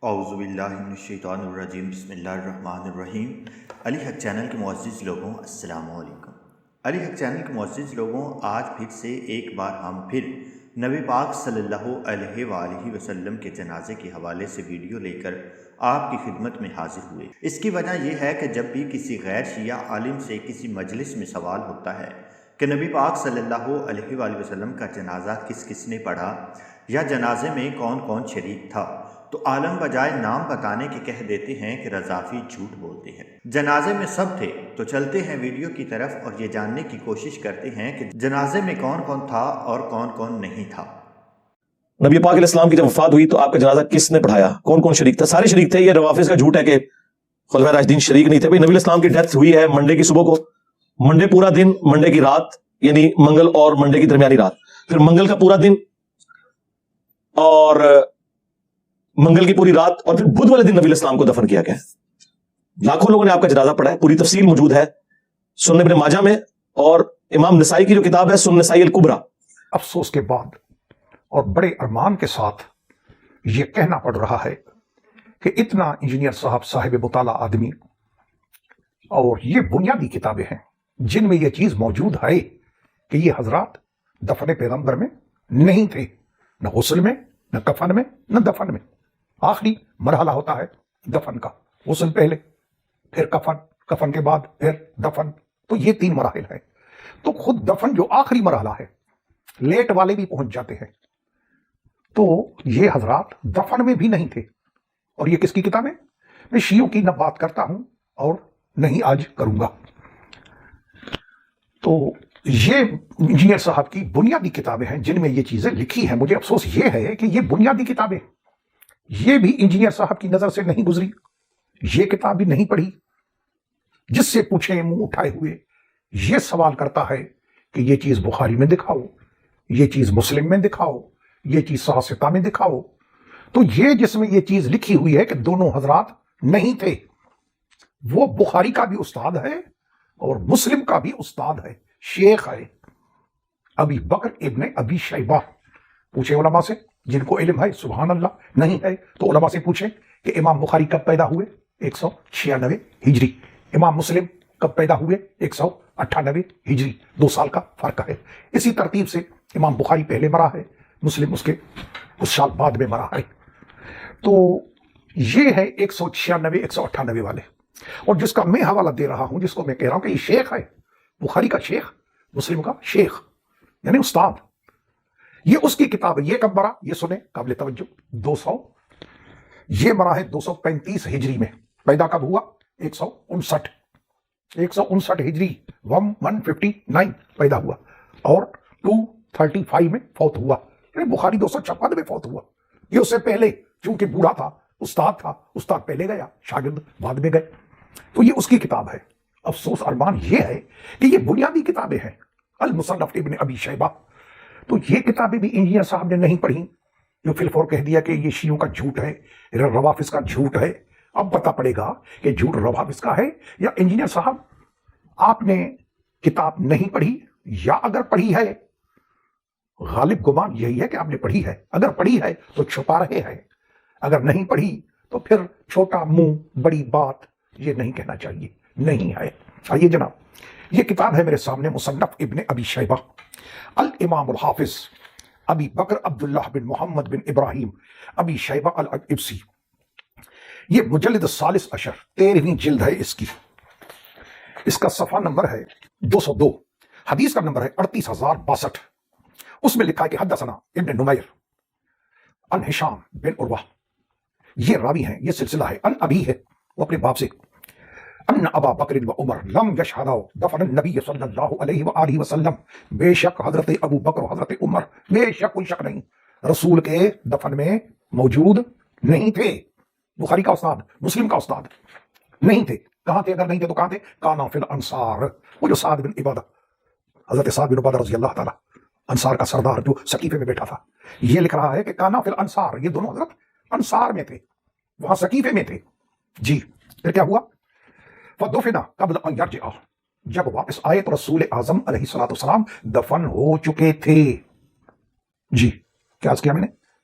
اعوذ باللہ من الشیطان الرجیم بسم اللہ الرحمن الرحیم۔ علی حق چینل کے معزز لوگوں السلام علیکم۔ علی حق چینل کے معزز لوگوں، آج پھر سے ایک بار ہم پھر نبی پاک صلی اللہ علیہ وآلہ وسلم کے جنازے کے حوالے سے ویڈیو لے کر آپ کی خدمت میں حاضر ہوئے۔ اس کی وجہ یہ ہے کہ جب بھی کسی غیر شیعہ عالم سے کسی مجلس میں سوال ہوتا ہے کہ نبی پاک صلی اللہ علیہ وآلہ وسلم کا جنازہ کس کس نے پڑھا یا جنازے میں کون کون شریک تھا، تو عالم بجائے نام بتانے کے کہہ دیتے ہیں کہ رضافی جھوٹ بولتے ہیں۔ جنازے میں سب تھے، تو چلتے ہیں ویڈیو کی طرف اور یہ جاننے کی کوشش کرتے ہیں کہ جنازے میں کون کون تھا اور کون کون نہیں تھا۔ نبی پاک علیہ السلام کی جب وفات ہوئی تو آپ کا جنازہ کس نے پڑھایا، کون کون شریک تھا؟ سارے شریک تھے۔ یہ روافظ کا جھوٹ ہے کہ خلفائے راشدین شریک نہیں تھے۔ بھائی، نبی علیہ السلام کی ڈیتھ ہوئی ہے منڈے کی صبح کو، منڈے پورا دن، منڈے کی رات یعنی منگل اور منڈے کی درمیانی رات، پھر منگل کا پورا دن اور منگل کی پوری رات، اور پھر بدھ والے دن نبی علیہ السلام کو دفن کیا گیا۔ لاکھوں لوگوں نے آپ کا جنازہ پڑھا ہے، پوری تفصیل موجود ہے سنن ابن ماجہ میں، اور امام نسائی کی جو کتاب ہے سنن نسائی الکبریٰ۔ افسوس کے بعد اور بڑے ارمان کے ساتھ یہ کہنا پڑ رہا ہے کہ اتنا انجینئر صاحب مطالعہ آدمی، اور یہ بنیادی کتابیں ہیں جن میں یہ چیز موجود ہے کہ یہ حضرات دفن پیغمبر میں نہیں تھے، نہ غسل میں، نہ کفن میں، نہ دفن میں۔ آخری مرحلہ ہوتا ہے دفن کا، غسل پہلے، پھر کفن، کفن کے بعد پھر دفن، تو یہ 3 مراحل ہیں۔ تو خود دفن جو آخری مرحلہ ہے، لیٹ والے بھی پہنچ جاتے ہیں، تو یہ حضرات دفن میں بھی نہیں تھے۔ اور یہ کس کی کتاب ہے؟ میں شیعوں کی نہ بات کرتا ہوں اور نہیں آج کروں گا۔ تو یہ انجینئر صاحب کی بنیادی کتابیں ہیں جن میں یہ چیزیں لکھی ہیں۔ مجھے افسوس یہ ہے کہ یہ بنیادی کتابیں یہ بھی انجینئر صاحب کی نظر سے نہیں گزری، یہ کتاب بھی نہیں پڑھی۔ جس سے پوچھیں منہ اٹھائے ہوئے یہ سوال کرتا ہے کہ یہ چیز بخاری میں دکھاؤ، یہ چیز مسلم میں دکھاؤ، یہ چیز صحیح ستہ میں دکھاؤ۔ تو یہ جس میں یہ چیز لکھی ہوئی ہے کہ دونوں حضرات نہیں تھے، وہ بخاری کا بھی استاد ہے اور مسلم کا بھی استاد ہے، شیخ ہے ابی بکر ابن ابی شیبہ۔ پوچھے علماء سے جن کو علم ہے، سبحان اللہ، نہیں ہے تو علماء سے پوچھیں کہ امام بخاری کب پیدا ہوئے؟ 196 ہجری۔ امام مسلم کب پیدا ہوئے؟ 198 ہجری۔ 2 سال کا فرق ہے۔ اسی ترتیب سے امام بخاری پہلے مرا ہے، مسلم اس کے کچھ سال بعد میں مرا ہے۔ تو یہ ہے 196 198 والے، اور جس کا میں حوالہ دے رہا ہوں، جس کو میں کہہ رہا ہوں کہ یہ شیخ ہے، بخاری کا شیخ، مسلم کا شیخ یعنی استاد، یہ اس کی کتاب ہے۔ یہ کب مرا؟ یہ سنیں، قابل توجہ، 200، یہ مرا ہے 235 ہجری میں۔ پیدا کب ہوا؟ 159 ہجری، 159 پیدا ہوا، اور 235 میں فوت ہوا، یعنی بخاری 256 میں فوت ہوا۔ یہ اس سے پہلے چونکہ بوڑھا تھا، استاد تھا، استاد پہلے گیا، شاگرد بعد میں گئے، تو یہ اس کی کتاب ہے۔ افسوس ارمان یہ ہے کہ یہ بنیادی کتابیں ہیں، المصنف ابن ابی شیبہ، تو یہ کتابیں بھی انجینئر صاحب نے نہیں پڑھی، جو فی الفور کہہ دیا کہ یہ شیعوں کا جھوٹ ہے، روافظ کا جھوٹ ہے۔ اب پتہ پڑے گا کہ جھوٹ روافظ کا ہے یا انجینئر صاحب آپ نے کتاب نہیں پڑھی، یا اگر پڑھی ہے، غالب گمان یہی ہے کہ آپ نے پڑھی ہے، اگر پڑھی ہے تو چھپا رہے ہیں، اگر نہیں پڑھی تو پھر چھوٹا منہ بڑی بات یہ نہیں کہنا چاہیے، نہیں ہے۔ آئیے جناب، یہ کتاب ہے میرے سامنے، مصنف ابن ابی شیبہ، الامام الحافظ ابی بکر عبداللہ بن محمد بن ابراہیم ابی شیبہ الابسی۔ یہ مجلد ثالث عشر، 13ویں جلد ہے اس کی۔ اس کا صفحہ نمبر ہے 202، حدیث کا نمبر ہے 38062۔ اس میں لکھا ہے کہ حدثنا ابن نمیر عن ہشام بن عروہ، یہ راوی ہیں، یہ سلسلہ ہے، ان ابی ہے، وہ اپنے باپ سے، ان ابا بکر و عمر لم یشہدا دفن النبی صلی اللہ علیہ وآلہ وسلم، بے شک حضرت ابو بکر و حضرت عمر، بے شک کوئی شک نہیں، رسول کے دفن میں موجود نہیں تھے۔ بخاری کا استاد، مسلم کا استاد، نہیں تھے۔ کہاں تھے؟ اگر نہیں تھے تو کہاں تھے؟ کانا فی الانصار، وہ جو سعد بن عبادہ، حضرت سعد بن عبادہ رضی اللہ تعالیٰ، انصار کا سردار جو سقیفے میں بیٹھا تھا، یہ لکھ رہا ہے کہ کانا فی الانصار، یہ دونوں حضرت انصار میں تھے، وہاں سقیفے میں تھے۔ جی، پھر کیا ہوا؟ فدفن قبل ان یرجع، جب واپس آئے تو رسول اعظم علیہ الصلوۃ والسلام دفن ہو چکے تھے۔ جی، کیا عرض کیا میں نے؟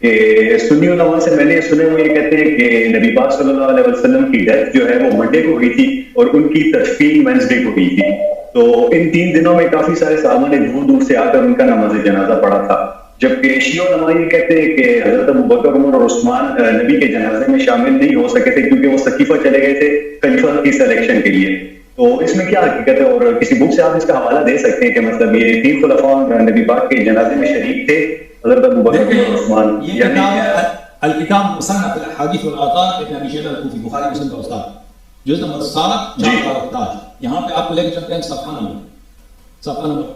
کہ سنی علماء سے میں نے سنے ہوئے یہ کہتے ہیں کہ نبی پاک صلی اللہ علیہ وسلم کی ڈیتھ جو ہے وہ منڈے کو ہوئی تھی اور ان کی تدفین وینسڈے کو ہوئی تھی. تو ان 3 دنوں میں کافی سارے صحابہ نے دور دور سے آ کر ان کا نماز جنازہ پڑھا تھا، جبکہ شیعہ علماء یہ کہتے ہیں کہ حضرت ابوبکر، عمر اور عثمان نبی کے جنازے میں شامل نہیں ہو سکے تھے کیونکہ وہ سقیفہ چلے گئے تھے خلیفہ کی سلیکشن کے لیے. تو اس میں کیا حقیقت ہے، اور کسی بک سے آپ اس کا حوالہ دے سکتے ہیں کہ مطلب یہ 3 خلفاء نبی پاک کے جنازے میں شریک تھے، حضرت ابوبکر، عمر اور عثمان؟ یہ کتاب ہے الکتاب مصنف الاحادیث والآثار ابن ابی شیبہ الکوفی، بخاری مسلم کا استاد، جلد نمبر 7 4 یہاں پہ آپ کو لے کے چلتے ہیں صفحہ نمبر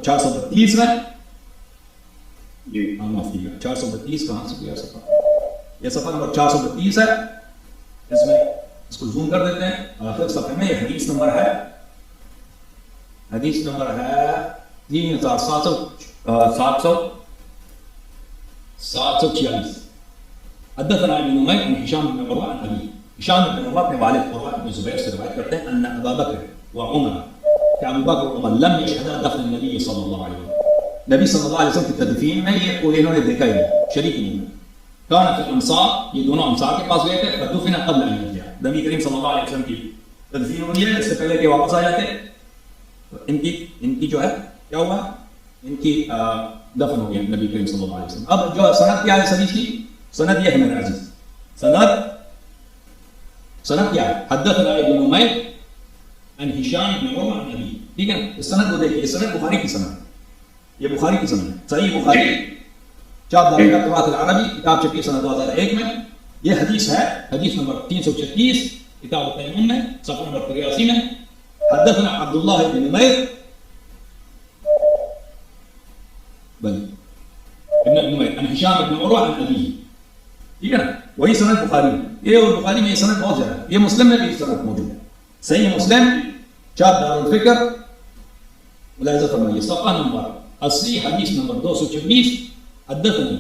432 میں. جی ہاں معاف کیجیے، 432 کہاں سے کیا صفحہ؟ یہ صفحہ نمبر 432 ہے. اس میں اس کو زوم کر دیتے ہیں. آخر صفحے میں یہ حدیث نمبر ہے 3746. حدثنا ابن نمير عن هشام بن عروة عن أبيه. هشام بن عروة اپنے والد عروة بن زبیر سے روایت کرتے ہیں ان ابا بکر وعمر کہ ابو بکر اور عمر لم يشهدا دفن النبي صلی اللہ علیہ وسلم، نبی صلی اللہ علیہ وسلم کی تدفین میں یہ کوئی انہوں نے دیکھا ہی نہیں، شریک نہیں ہوئے. كان في الانصار، یہ دونوں انصار کے پاس گئے تھے، فدفن قبل ان يرجع، نبی کریم صلی اللہ علیہ وسلم کی تدفین ہوئی ہے اس سے پہلے کہ واپس آ جاتے. ان کی جو ہے کیا ہوا، ان کی دفن ہو گیا نبی کریم صلی اللہ علیہ وسلم. اب جو سند کیا ہے حدیث کی، سند یہ ہے میرے عزیز، سند کیا ہے؟ حدثنا ابن نمیر عن ہشام بن عروہ عن ابی. ٹھیک ہے نا، اس سند کو دیکھیے، اس سند بخاری کی سند ہے، یہ بخاری کی سند ہے، صحیح بخاری چاپ دار قرات العربی کتاب چھپی سنہ 2001 میں. یہ حدیث ہے، حدیث نمبر 336 کتاب التیمم میں صفحہ نمبر 83 میں. حدثنا عبداللہ بن نمیر ابن نمیر عن ہشام بن عروہ عن ابی. ٹھیک ہے نا، وہی سند بخاری ہے. یہ اور بخاری میں یہ سند بہت زیادہ ہے، یہ مسلم میں بھی اس سند موجود ہے. صحیح مسلم چاپ دار الفکر ملاحظہ فرمائیے صفحہ نمبر 80 حدیث نمبر 224. حدثنا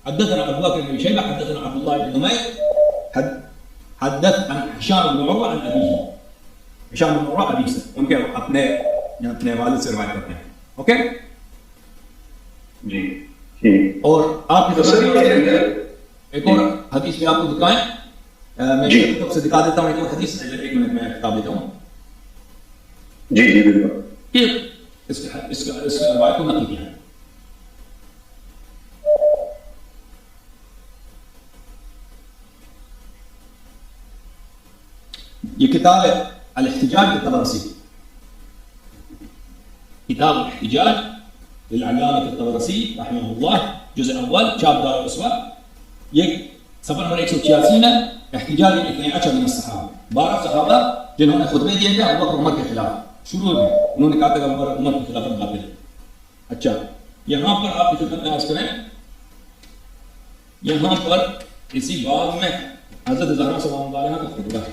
ابو بکر بن شیبہ حدثنا عبداللہ بن نمیر حدث عن هشام بن عروہ عن ابیہ. ہشام بن عروہ ابی سے، ان کے اپنے والد سے روایت کرتے ہیں. اوکے جی ٹھیک. اور آپ کی ایک اور حدیث میں آپ کو دکھائیں، میں کتاب سے دکھا دیتا ہوں ایک اور حدیث، ایک منٹ میں کتاب دیتا ہوں. جی جی بالکل. یہ اس روایت کو نقل کیا ہے. یہ کتاب ہے الاحتجاج الطبرسی، کتاب الاحتجاج للعلامة الطبرسی رحمہ اللہ، جزء اول چاپ دار الاسوا. یہ صفحہ نمبر 186 میں احتجاج 12 من الصحابہ، 12 صحابہ جنہوں نے خطبے دیے تھے ابو بکر عمر کے خلاف. شروع میں انہوں نے کہا تھا کہ عمر کی خلافت باطل ہے. اچھا یہاں پر آپ کی خدمت میں عرض کریں، یہاں پر اسی باب میں حضرت زہرا سلام اللہ علیہا کا خطبہ ہے.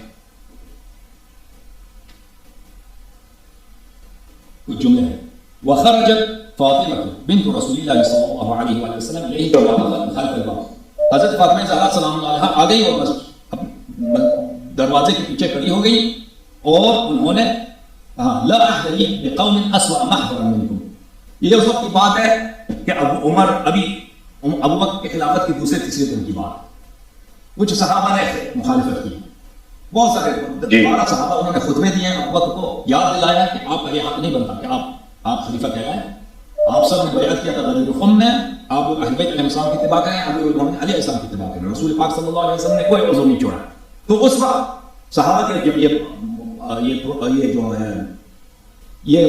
کچھ جملے ہیں. وخرجت فاطمہ بنت رسول اللہ صلی اللہ علیہ وآلہ وسلم علیہ خلف الباب. حضرت فاطمہ زہرا سلام اللہ علیہا آ گئی اور بس دروازے کے پیچھے کھڑی ہو گئی اور انہوں نے لا احد لی بقوم اسوأ محضرا منکم. یہ اس وقت کی بات ہے کہ عمر ابو بکر کی خلافت کے دوسرے تیسرے دن کی بات. کچھ صحابہ نے مخالفت کی، بہت سارے 12 صحابہ انہوں نے خطبے دیے، ابو بکر کو یاد دلایا کہ آپ کا یہ حق نہیں بنتا کہ آپ خلیفہ کہلائیں. آپ سب نے بیعت کیا تھا غدیر خم میں، آپ اہل بیت علیہ السلام کی اتباع کریں، امیر المومنین علی علیہ السلام کی اتباع کریں. رسول پاک صلی اللہ علیہ وسلم نے کوئی عذر نہیں چھوڑا. تو اس وقت صحابہ کے جب یہ جو ہے یہ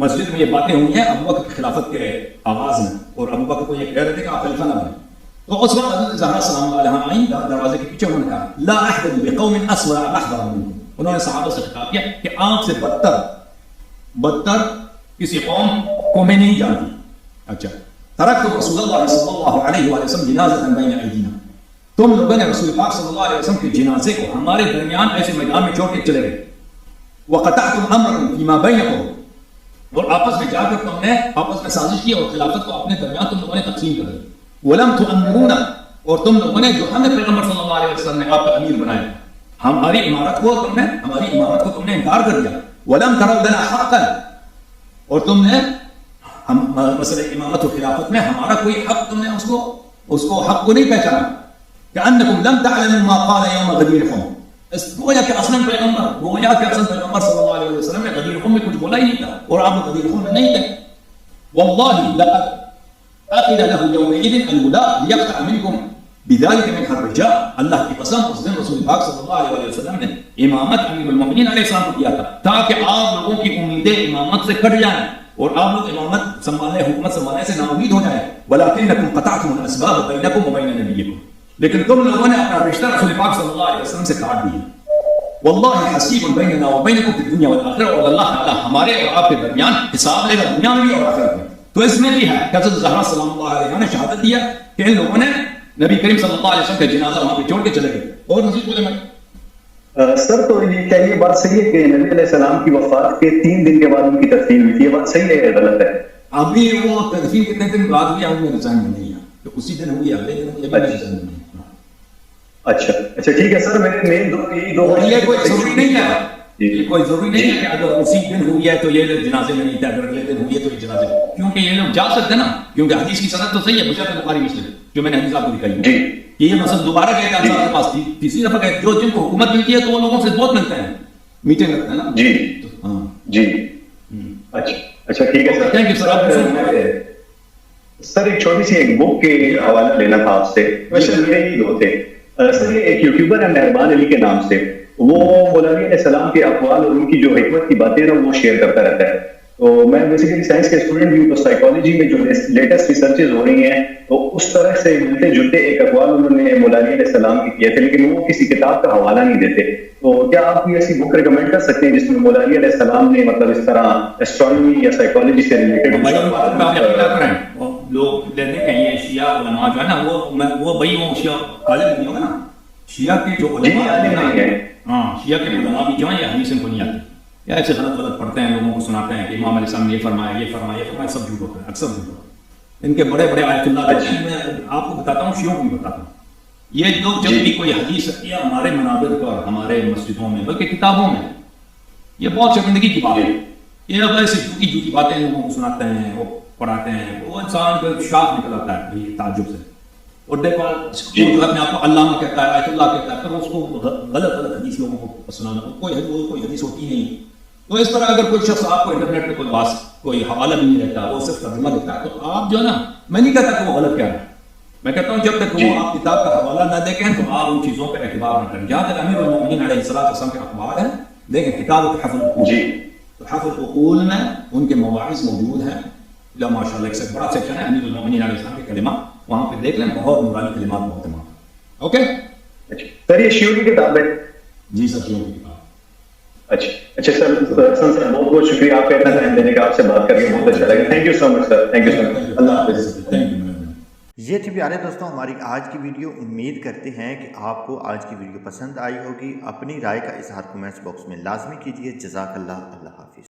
مسجد میں یہ باتیں ہوئی ہیں ابو بکر کی خلافت کے آغاز میں، اور ابو بکر کو یہ کہہ رہے تھے کہ آپ خلیفہ نہ بنیں. تو اس وقت حضرت زہرا سلام اللہ علیہا آئیں دروازے کے پیچھے، انہوں نے کہا لا احد بقوم اسوأ محضرا منکم. انہوں نے صحابہ سے خطاب کیا کہ آپ سے بدتر کسی قوم کو میں نہیں جانتی. اچھا ترکت رسول اللہ صلی اللہ علیہ وآلہ وسلم جنازۃ بین ایدینا، تم لوگوں نے رسول پاک صلی اللہ علیہ وسلم کے جنازے کو ہمارے درمیان ایسے میدان میں چھوڑ کے چلے گئے. وقطعتم امرکم فیما بینکم، اور آپس میں جا کر تم نے آپس میں سازش کی اور خلافت کو اپنے درمیان تم لوگوں نے تقسیم کر دی. ولم تؤمرونا، اور تم لوگوں نے جو ہمیں پیغمبر صلی اللہ علیہ وسلم نے آپ کا امیر بنایا، ہماری امارت کو تم نے انکار کر دیا. ولم تروا لنا حقا، اور تم نے ہم مسئلہ امامت و خلافت میں ہمارا کوئی حق تم نے اس کو حق کو نہیں پہچانا کہ انکم لم تعلموا ما قال یوم غدیر خم، گویا کہ اصلا پیغمبر صلی اللہ علیہ وسلم نے غدیر خم میں کچھ بولا ہی نہیں تھا اور آپ غدیر خم میں نہیں تھے. واللہ لقد عقد له يومئذ الولاء ليقطع منكم بذلك من الرجال. اللہ کی قسم اس دن رسول پاک صلی اللہ علیہ وسلم نے امامت امیر المؤمنین علیہ السلام کو دیا تھا تاکہ آپ لوگوں کی امیدیں امامت سے کٹ جائیں اور آپ لوگ امامت سنبھالنے حکومت سنبھالنے سے نا امید ہو جائیں. ولكنكم قطعتم الاسباب بينكم وبين نبيكم، لیکن تم لوگوں نے اپنا رشتہ رسول پاک صلی اللہ علیہ وسلم سے کاٹ دیا. واللہ حسیب بیننا وبینکم فی الدنیا والآخرہ، اور اللہ تعالی ہمارے اور آپ کے درمیان حساب لے گا دنیا میں بھی اور آخرت میں. تو اس میں بھی ہے کہ حضرت زہرا صلی اللہ علیہ وسلم نے شہادت دیا کہ ان لوگوں نے نبی کریم صلی اللہ علیہ وسلم کا جنازہ وہاں پہ چھوڑ کے چلے گئے. اور مزید بولے میں سر تو یہ کیا یہ بات صحیح ہے کہ نبی علیہ السلام کی وفات کے 3 دن کے بعد ان کی تدفین ہوئی تھی؟ یہ بات صحیح ہے یا غلط ہے؟ ابھی وہ تدفین کتنے دن بعد ہوئی ہم نے رضائن میں نہیں ہے تو اسی دن ہوئی اگلے دن ہوئی ابھی رضائن میں نہیں. اچھا ٹھیک ہے سر، میرے مین دو یہ کوئی ضروری نہیں ہے، یہ کوئی ضروری نہیں ہے کہ اگر اسی دن ہوئی ہے تو یہ جنازے میں نہیں تھا، اگر اگلے دن ہوئی ہے تو یہ جنازے میں، کیونکہ یہ لوگ جا سکتے ہیں نا، کیونکہ حدیث کی سند تو صحیح ہے بشرط بخاری مسلم جو میں نے حدیث آپ کو دکھائی ہے کہ یہ مثلا دوبارہ گئے تھے آپ کے پاس تیسری دفعہ گئے، جو جن کو حکومت ملتی ہے تو وہ لوگوں سے بہت ملتے ہیں، میٹنگ کرتے ہیں نا. جی اچھا ٹھیک ہے سر. Thank you sir. سر ایک چھوٹی سی ایک بک کے حوالہ لینا تھا آپ سے. میرے ہی دو تھے سر. یہ ایک یوٹیوبر ہے مہربان علی کے نام سے، وہ مولانا علیہ السلام کے اقوال اور ان کی جو حکمت کی باتیں نا وہ شیئر کرتا رہتا ہے. تو میں بیسیکلی سائنس کے اسٹوڈنٹ بھی ہوں، تو سائیکالوجی میں جو لیٹسٹ ریسرچز ہو رہی ہیں تو اس طرح سے ملتے جلتے ایک اقوال انہوں نے مولانا علیہ السلام کے کیے تھے، لیکن وہ کسی کتاب کا حوالہ نہیں دیتے. تو کیا آپ کوئی ایسی بک ریکمینڈ کر سکتے ہیں جس میں مولانا علیہ السلام نے مطلب اس طرح ایسٹرونومی یا سائیکالوجی سے ریلیٹڈ لوگ لیتے ہیں یہ شیعہ علماء جو ہے نا وہ بھائی وہ شیعہ غالب نہیں ہوگا نا، شیعہ کے جو علماء ہیں ہاں شیعہ کے علماء بھی جو ہیں یہ حدیث ان کو نہیں آتی یا ایسے غلط پڑھتے ہیں، لوگوں کو سناتے ہیں کہ امام علیہ السلام نے یہ فرمایا سب جھوٹ ہوتا ہے، اکثر جھوٹ ہوتا ہے. ان کے بڑے آیت اللہ میں آپ کو بتاتا ہوں، شیعوں کو بھی بتاتا ہوں. یہ لوگ جب بھی کوئی حدیث یا ہمارے منابر پر ہمارے مسجدوں میں بلکہ کتابوں میں یہ بہت شرمندگی کی بات ہے، یہ لوگ ایسی جھوٹی باتیں لوگوں کو سناتے ہیں، وہ پڑھاتے ہیں، وہ انسان کو شاخ نکل آتا ہے تعجب سے. اور دیکھو اپنے آپ کو علامہ کہتا ہے، آیت اللہ کہتا ہے، پھر اس کو غلط حدیث لوگوں کو سنانا، کوئی حدیث ہوتی نہیں. تو اس طرح اگر کوئی شخص آپ کو انٹرنیٹ پہ کوئی حوالہ بھی نہیں رہتا، وہ صرف ترجمہ دیتا ہے، تو آپ جو ہے نا، میں نہیں کہتا کہ وہ غلط کہہ رہا ہے، میں کہتا ہوں جب تک وہ آپ کتاب کا حوالہ نہ دیکھیں تو آپ ان چیزوں پہ اعتبار نہ کریں. جہاں تک امیر المؤمنین علیہ السلام کے اخبار ہیں، دیکھیں کتاب تحف العقول، تو تحف العقول میں ان کے مواعظ موجود ہیں، ماشاء اللہ ایک بڑا سیکشن ہے امیر المؤمنین علیہ السلام کے کلمات، وہاں پہ دیکھ لیں، بہت نورانی کلمات بہت ہیں. اوکے سر یہ شیعوں کی کتاب ہے؟ جی سر شیعوں کی کتاب. اچھا سر بہت بہت شکریہ آپ کا اتنا ٹائم دینے کا، آپ سے بات کر کے بہت اچھا لگا. Thank you so much sir. Thank you so much. اللہ حافظ. Thank you. یہ تھی پیارے دوستوں ہماری آج کی ویڈیو. امید کرتے ہیں کہ آپ کو آج کی ویڈیو پسند آئی ہوگی. اپنی رائے کا اظہار کمنٹس باکس میں لازمی کیجیے. جزاک اللہ. اللہ حافظ.